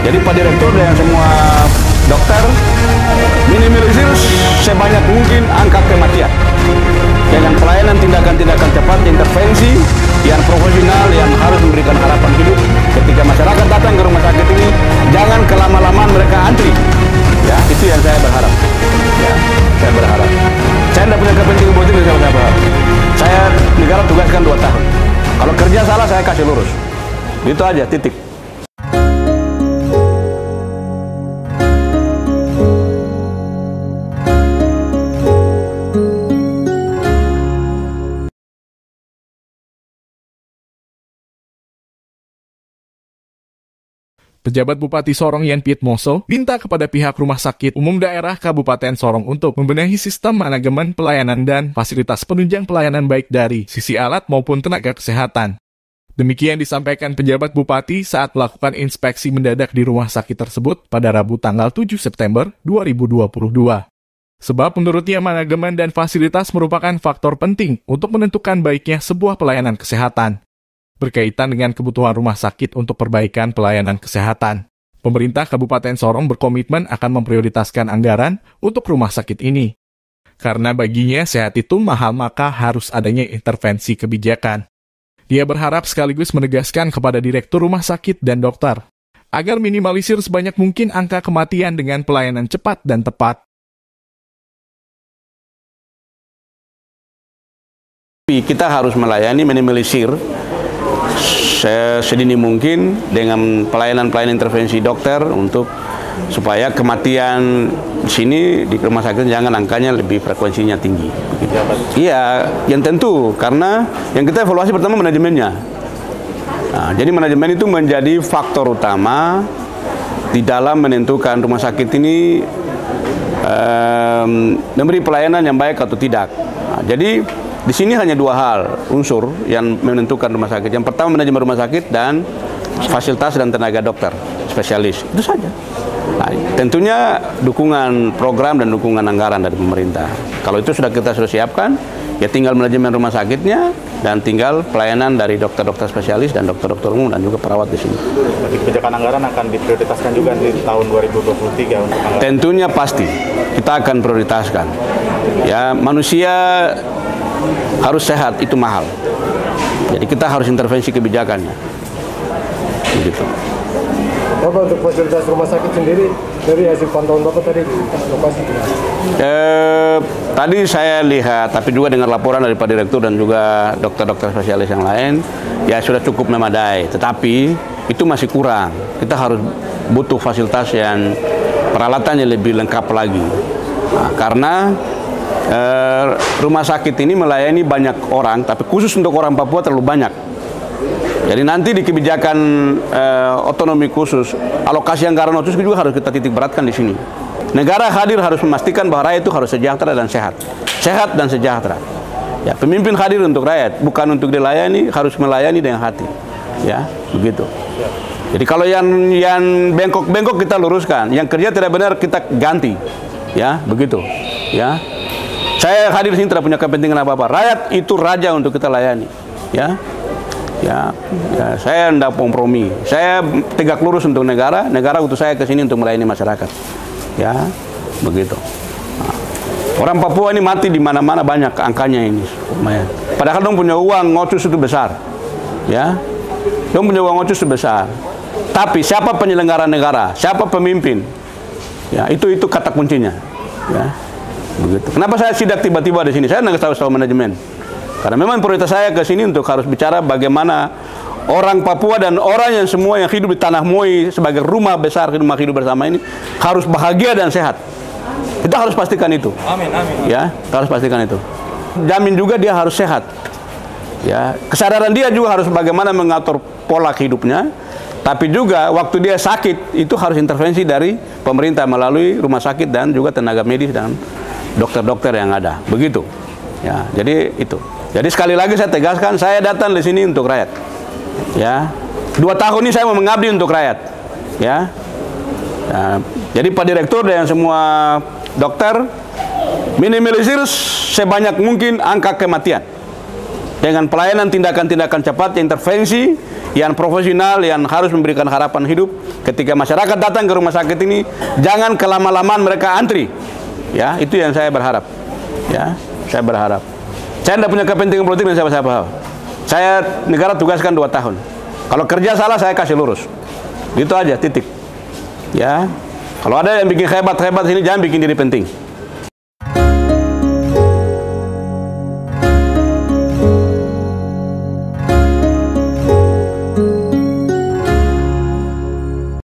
Jadi Pak Direktur dan semua dokter minimalisir sebanyak mungkin angka kematian dengan pelayanan tindakan-tindakan cepat, intervensi yang profesional yang harus memberikan harapan hidup ketika masyarakat datang ke rumah sakit ini. Jangan kelama-lamaan mereka antri. Ya, itu yang saya berharap. Ya, saya berharap. Saya tidak punya kepentingan politik, saya berharap. Saya negara tugaskan 2 tahun. Kalau kerja salah saya kasih lurus. Itu aja, titik. Pejabat Bupati Sorong Yen Piet Moso minta kepada pihak Rumah Sakit Umum Daerah Kabupaten Sorong untuk membenahi sistem manajemen pelayanan dan fasilitas penunjang pelayanan baik dari sisi alat maupun tenaga kesehatan. Demikian disampaikan pejabat Bupati saat melakukan inspeksi mendadak di rumah sakit tersebut pada Rabu tanggal 7 September 2022. Sebab menurutnya manajemen dan fasilitas merupakan faktor penting untuk menentukan baiknya sebuah pelayanan kesehatan. Berkaitan dengan kebutuhan rumah sakit untuk perbaikan pelayanan kesehatan, pemerintah Kabupaten Sorong berkomitmen akan memprioritaskan anggaran untuk rumah sakit ini. Karena baginya sehat itu mahal, maka harus adanya intervensi kebijakan. Dia berharap sekaligus menegaskan kepada direktur rumah sakit dan dokter, agar minimalisir sebanyak mungkin angka kematian dengan pelayanan cepat dan tepat. Kita harus melayani minimalisir sedini mungkin dengan pelayanan intervensi dokter untuk supaya kematian di sini di rumah sakit jangan angkanya lebih frekuensinya tinggi. Iya, yang tentu karena yang kita evaluasi pertama manajemennya. Nah, jadi manajemen itu menjadi faktor utama di dalam menentukan rumah sakit ini memberi pelayanan yang baik atau tidak. Nah, jadi di sini hanya 2 hal unsur yang menentukan rumah sakit. Yang pertama manajemen rumah sakit dan fasilitas dan tenaga dokter spesialis. Itu saja. Nah, tentunya dukungan program dan dukungan anggaran dari pemerintah. Kalau itu kita sudah siapkan, ya tinggal manajemen rumah sakitnya dan tinggal pelayanan dari dokter-dokter spesialis dan dokter-dokter umum dan juga perawat di sini. Bagi kebijakan anggaran akan diprioritaskan juga di tahun 2023 untuk anggaran. Tentunya pasti kita akan prioritaskan. Ya, manusia harus sehat, itu mahal. Jadi kita harus intervensi kebijakannya. Begitu. Bapak, untuk fasilitas rumah sakit sendiri dari hasil pantauan Bapak tadi di lokasi? Tadi saya lihat, tapi juga dengar laporan dari Pak Direktur dan juga dokter-dokter spesialis yang lain, ya sudah cukup memadai. Tetapi itu masih kurang. Kita harus butuh fasilitas yang peralatannya lebih lengkap lagi. Nah, karena rumah sakit ini melayani banyak orang, tapi khusus untuk orang Papua terlalu banyak. Jadi nanti di kebijakan otonomi khusus, alokasi anggaran khusus juga harus kita titik beratkan di sini. Negara hadir harus memastikan bahwa rakyat itu harus sejahtera dan sehat. Sehat dan sejahtera. Ya, pemimpin hadir untuk rakyat, bukan untuk dilayani, harus melayani dengan hati. Ya, begitu. Jadi kalau yang bengkok-bengkok kita luruskan, yang kerja tidak benar kita ganti. Ya, begitu. Ya. Saya hadir di sini tidak punya kepentingan apa-apa. Rakyat itu raja untuk kita layani. Ya, saya tidak kompromi. Saya tegak lurus untuk negara. Negara utus saya ke sini untuk melayani masyarakat. Ya, begitu. Nah, orang Papua ini mati di mana-mana banyak angkanya ini. Padahal dong punya uang ngocus itu besar. Ya, dong punya uang ngocus itu besar. Tapi siapa penyelenggara negara? Siapa pemimpin? Ya, itu kata kuncinya. Ya. Begitu. Kenapa saya sidak tiba-tiba di sini? Saya nggak tahu manajemen. Karena memang prioritas saya ke sini untuk harus bicara bagaimana orang Papua dan orang yang semua yang hidup di Tanah Moi sebagai rumah besar rumah hidup bersama ini harus bahagia dan sehat. Kita harus pastikan itu. Amin, amin. Ya, kita harus pastikan itu. Jamin juga dia harus sehat. Ya, kesadaran dia juga harus bagaimana mengatur pola hidupnya. Tapi juga waktu dia sakit itu harus intervensi dari pemerintah melalui rumah sakit dan juga tenaga medis dan dokter-dokter yang ada, begitu. Ya, jadi itu. Jadi sekali lagi saya tegaskan, saya datang di sini untuk rakyat. Ya, 2 tahun ini saya mau mengabdi untuk rakyat. Ya, jadi Pak Direktur dan semua dokter minimalisir sebanyak mungkin angka kematian dengan pelayanan tindakan-tindakan cepat, intervensi yang profesional, yang harus memberikan harapan hidup. Ketika masyarakat datang ke rumah sakit ini, jangan kelama-lamaan mereka antri. Ya, itu yang saya berharap. Ya, saya berharap. Saya tidak punya kepentingan politik dengan siapa-siapa. Saya negara tugaskan 2 tahun. Kalau kerja salah, saya kasih lurus. Gitu aja, titik. Ya, kalau ada yang bikin hebat-hebat sini, jangan bikin diri penting.